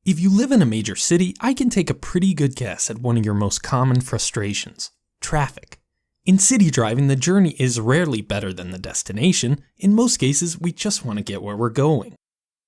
If you live in a major city, I can take a pretty good guess at one of your most common frustrations: traffic. In city driving, the journey is rarely better than the destination. In most cases, we just want to get where we're going.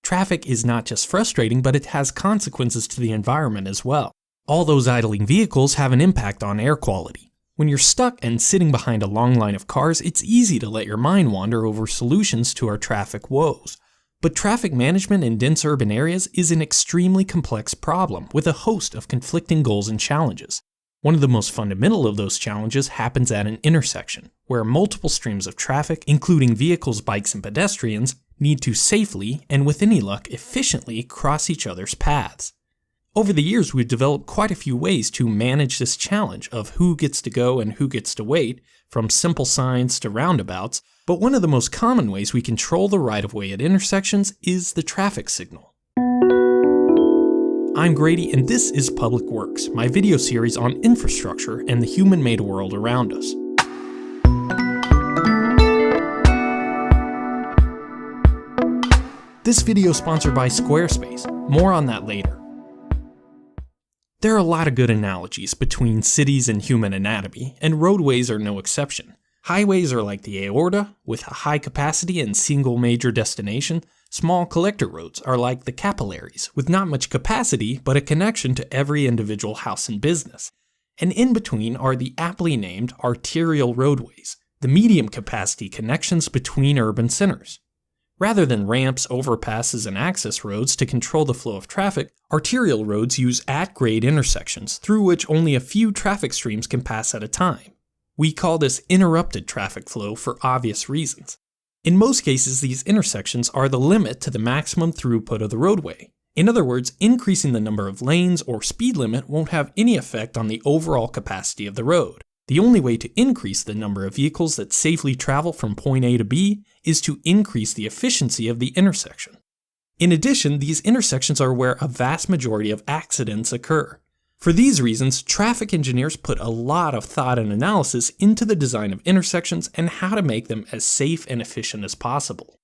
Traffic is not just frustrating, but it has consequences to the environment as well. All those idling vehicles have an impact on air quality. When you're stuck and sitting behind a long line of cars, it's easy to let your mind wander over solutions to our traffic woes. But traffic management in dense urban areas is an extremely complex problem with a host of conflicting goals and challenges. One of the most fundamental of those challenges happens at an intersection, where multiple streams of traffic, including vehicles, bikes, and pedestrians, need to safely, and with any luck, efficiently cross each other's paths. Over the years, we've developed quite a few ways to manage this challenge of who gets to go and who gets to wait, from simple signs to roundabouts, but one of the most common ways we control the right-of-way at intersections is the traffic signal. I'm Grady, and this is Public Works, my video series on infrastructure and the human-made world around us. This video is sponsored by Squarespace. More on that later. There are a lot of good analogies between cities and human anatomy, and roadways are no exception. Highways are like the aorta, with a high capacity and single major destination. Small collector roads are like the capillaries, with not much capacity, but a connection to every individual house and business. And in between are the aptly named arterial roadways, the medium capacity connections between urban centers. Rather than ramps, overpasses, and access roads to control the flow of traffic, arterial roads use at-grade intersections through which only a few traffic streams can pass at a time. We call this interrupted traffic flow for obvious reasons. In most cases, these intersections are the limit to the maximum throughput of the roadway. In other words, increasing the number of lanes or speed limit won't have any effect on the overall capacity of the road. The only way to increase the number of vehicles that safely travel from point A to B is to increase the efficiency of the intersection. In addition, these intersections are where a vast majority of accidents occur. For these reasons, traffic engineers put a lot of thought and analysis into the design of intersections and how to make them as safe and efficient as possible.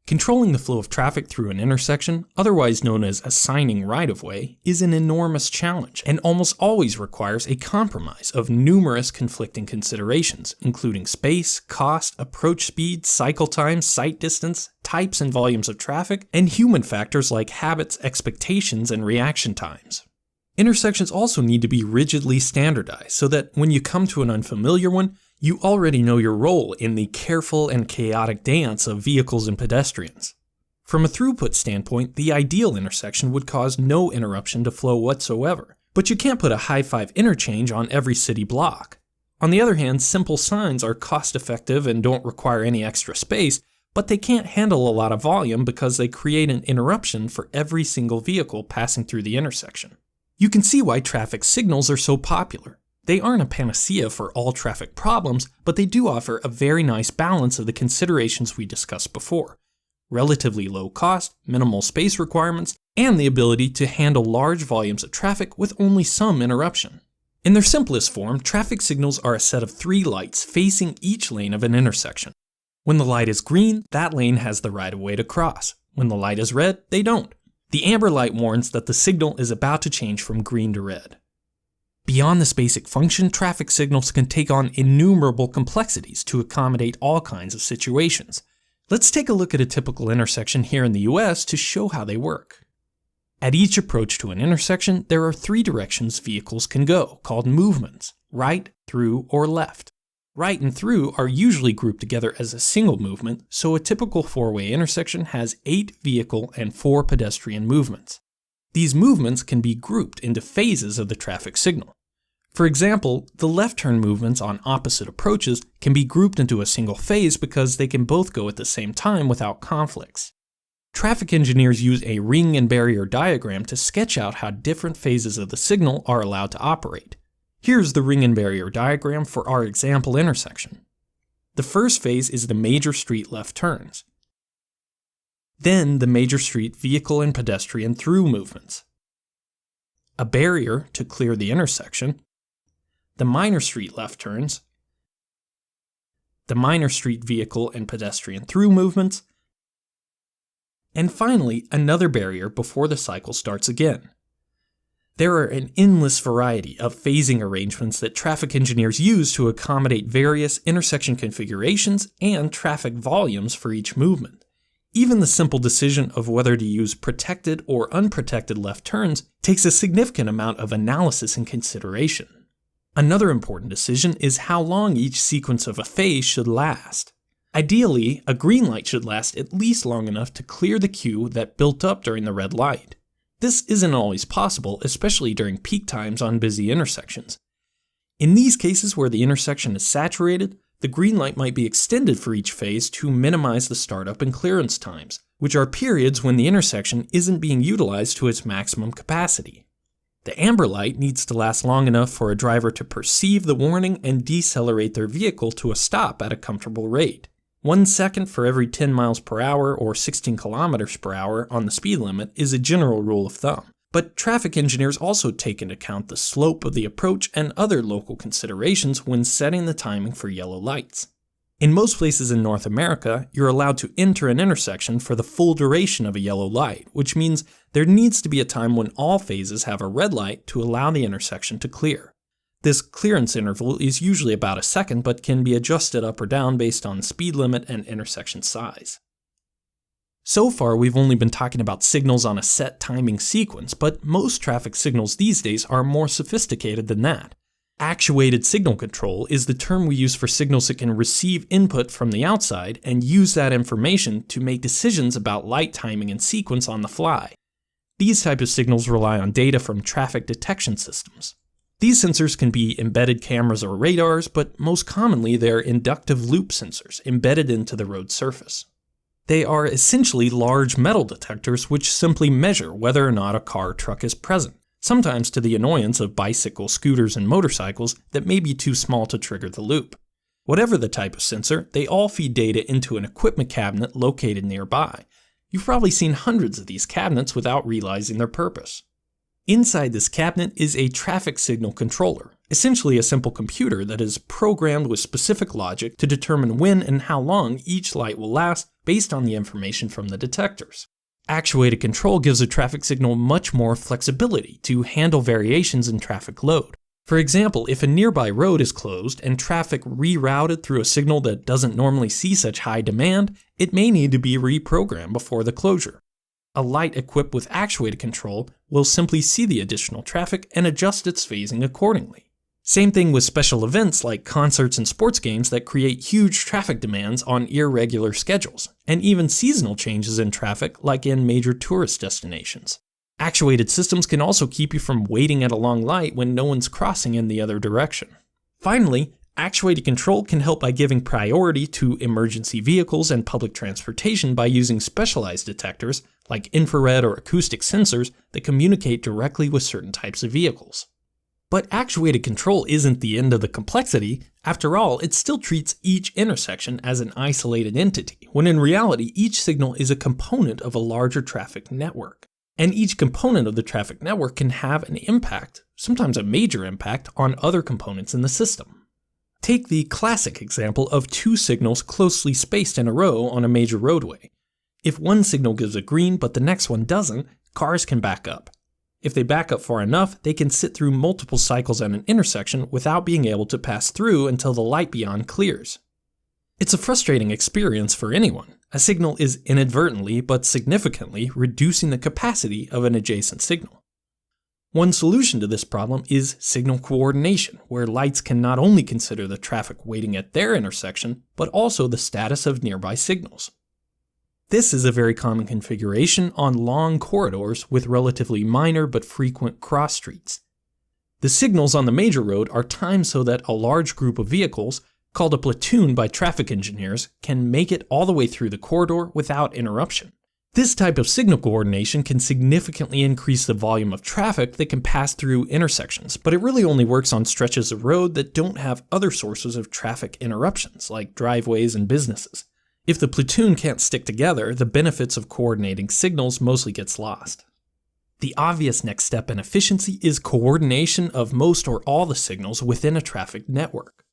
Controlling the flow of traffic through an intersection, otherwise known as assigning right-of-way, is an enormous challenge and almost always requires a compromise of numerous conflicting considerations, including space, cost, approach speed, cycle time, sight distance, types and volumes of traffic, and human factors like habits, expectations, and reaction times. Intersections also need to be rigidly standardized so that when you come to an unfamiliar one, you already know your role in the careful and chaotic dance of vehicles and pedestrians. From a throughput standpoint, the ideal intersection would cause no interruption to flow whatsoever, but you can't put a high-five interchange on every city block. On the other hand, simple signs are cost-effective and don't require any extra space, but they can't handle a lot of volume because they create an interruption for every single vehicle passing through the intersection. You can see why traffic signals are so popular. They aren't a panacea for all traffic problems, but they do offer a very nice balance of the considerations we discussed before: relatively low cost, minimal space requirements, and the ability to handle large volumes of traffic with only some interruption. In their simplest form, traffic signals are a set of 3 lights facing each lane of an intersection. When the light is green, that lane has the right-of-way to cross. When the light is red, they don't. The amber light warns that the signal is about to change from green to red. Beyond this basic function, traffic signals can take on innumerable complexities to accommodate all kinds of situations. Let's take a look at a typical intersection here in the US to show how they work. At each approach to an intersection, there are 3 directions vehicles can go, called movements: right, through, or left. Right and through are usually grouped together as a single movement, so a typical 4-way intersection has 8 vehicle and 4 pedestrian movements. These movements can be grouped into phases of the traffic signal. For example, the left turn movements on opposite approaches can be grouped into a single phase because they can both go at the same time without conflicts. Traffic engineers use a ring and barrier diagram to sketch out how different phases of the signal are allowed to operate. Here's the ring and barrier diagram for our example intersection. The first phase is the major street left turns. Then the major street vehicle and pedestrian through movements. A barrier to clear the intersection. The minor street left turns. The minor street vehicle and pedestrian through movements. And finally, another barrier before the cycle starts again. There are an endless variety of phasing arrangements that traffic engineers use to accommodate various intersection configurations and traffic volumes for each movement. Even the simple decision of whether to use protected or unprotected left turns takes a significant amount of analysis and consideration. Another important decision is how long each sequence of a phase should last. Ideally, a green light should last at least long enough to clear the queue that built up during the red light. This isn't always possible, especially during peak times on busy intersections. In these cases where the intersection is saturated, the green light might be extended for each phase to minimize the startup and clearance times, which are periods when the intersection isn't being utilized to its maximum capacity. The amber light needs to last long enough for a driver to perceive the warning and decelerate their vehicle to a stop at a comfortable rate. 1 second for every 10 miles per hour or 16 kilometers per hour on the speed limit is a general rule of thumb, but traffic engineers also take into account the slope of the approach and other local considerations when setting the timing for yellow lights. In most places in North America, you're allowed to enter an intersection for the full duration of a yellow light, which means there needs to be a time when all phases have a red light to allow the intersection to clear. This clearance interval is usually about a second, but can be adjusted up or down based on speed limit and intersection size. So far, we've only been talking about signals on a set timing sequence, but most traffic signals these days are more sophisticated than that. Actuated signal control is the term we use for signals that can receive input from the outside and use that information to make decisions about light timing and sequence on the fly. These types of signals rely on data from traffic detection systems. These sensors can be embedded cameras or radars, but most commonly they're inductive loop sensors embedded into the road surface. They are essentially large metal detectors which simply measure whether or not a car or truck is present, sometimes to the annoyance of bicycles, scooters, and motorcycles that may be too small to trigger the loop. Whatever the type of sensor, they all feed data into an equipment cabinet located nearby. You've probably seen hundreds of these cabinets without realizing their purpose. Inside this cabinet is a traffic signal controller, essentially a simple computer that is programmed with specific logic to determine when and how long each light will last based on the information from the detectors. Actuated control gives a traffic signal much more flexibility to handle variations in traffic load. For example, if a nearby road is closed and traffic rerouted through a signal that doesn't normally see such high demand, it may need to be reprogrammed before the closure. A light equipped with actuated control will simply see the additional traffic and adjust its phasing accordingly. Same thing with special events like concerts and sports games that create huge traffic demands on irregular schedules, and even seasonal changes in traffic like in major tourist destinations. Actuated systems can also keep you from waiting at a long light when no one's crossing in the other direction. Finally, actuated control can help by giving priority to emergency vehicles and public transportation by using specialized detectors like infrared or acoustic sensors that communicate directly with certain types of vehicles. But actuated control isn't the end of the complexity. After all, it still treats each intersection as an isolated entity, when in reality each signal is a component of a larger traffic network. And each component of the traffic network can have an impact, sometimes a major impact, on other components in the system. Take the classic example of two signals closely spaced in a row on a major roadway. If one signal gives a green but the next one doesn't, cars can back up. If they back up far enough, they can sit through multiple cycles at an intersection without being able to pass through until the light beyond clears. It's a frustrating experience for anyone. A signal is inadvertently but significantly reducing the capacity of an adjacent signal. One solution to this problem is signal coordination, where lights can not only consider the traffic waiting at their intersection, but also the status of nearby signals. This is a very common configuration on long corridors with relatively minor but frequent cross streets. The signals on the major road are timed so that a large group of vehicles, called a platoon by traffic engineers, can make it all the way through the corridor without interruption. This type of signal coordination can significantly increase the volume of traffic that can pass through intersections, but it really only works on stretches of road that don't have other sources of traffic interruptions, like driveways and businesses. If the platoon can't stick together, the benefits of coordinating signals mostly gets lost. The obvious next step in efficiency is coordination of most or all the signals within a traffic network.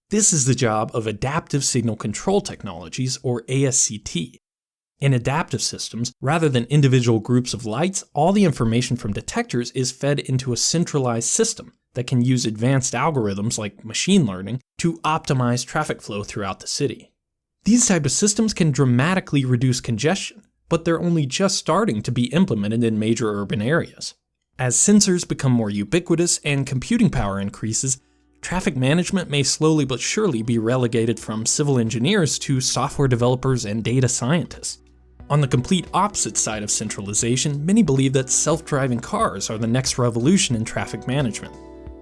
This is the job of adaptive signal control technologies, or ASCT. In adaptive systems, rather than individual groups of lights, all the information from detectors is fed into a centralized system that can use advanced algorithms like machine learning to optimize traffic flow throughout the city. These type of systems can dramatically reduce congestion, but they're only just starting to be implemented in major urban areas. As sensors become more ubiquitous and computing power increases, traffic management may slowly but surely be relegated from civil engineers to software developers and data scientists. On the complete opposite side of centralization, many believe that self-driving cars are the next revolution in traffic management.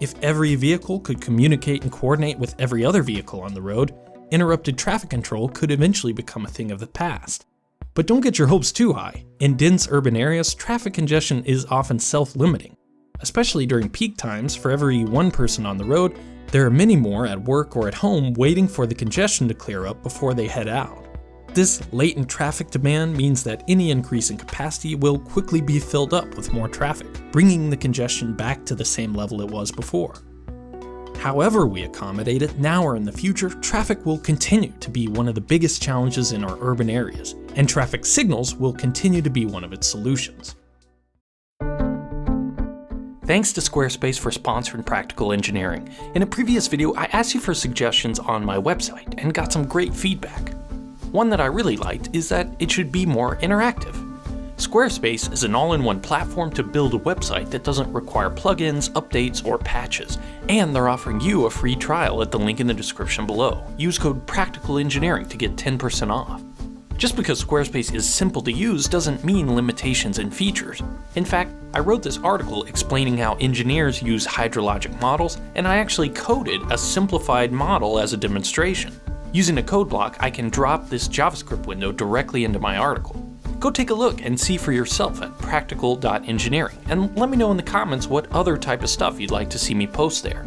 If every vehicle could communicate and coordinate with every other vehicle on the road, interrupted traffic control could eventually become a thing of the past. But don't get your hopes too high. In dense urban areas, traffic congestion is often self-limiting. Especially during peak times, for every one person on the road, there are many more at work or at home waiting for the congestion to clear up before they head out. This latent traffic demand means that any increase in capacity will quickly be filled up with more traffic, bringing the congestion back to the same level it was before. However we accommodate it, now or in the future, traffic will continue to be one of the biggest challenges in our urban areas, and traffic signals will continue to be one of its solutions. Thanks to Squarespace for sponsoring Practical Engineering. In a previous video, I asked you for suggestions on my website and got some great feedback. One that I really liked is that it should be more interactive. Squarespace is an all-in-one platform to build a website that doesn't require plugins, updates, or patches, and they're offering you a free trial at the link in the description below. Use code Practical Engineering to get 10% off. Just because Squarespace is simple to use doesn't mean limitations and features. In fact, I wrote this article explaining how engineers use hydrologic models, and I actually coded a simplified model as a demonstration. Using a code block, I can drop this JavaScript window directly into my article. Go take a look and see for yourself at practical.engineering, and let me know in the comments what other type of stuff you'd like to see me post there.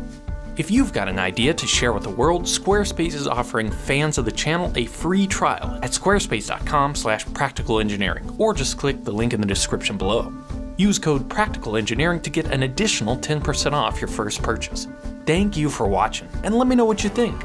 If you've got an idea to share with the world, Squarespace is offering fans of the channel a free trial at squarespace.com/practicalengineering, or just click the link in the description below. Use code Practical Engineering to get an additional 10% off your first purchase. Thank you for watching, and let me know what you think.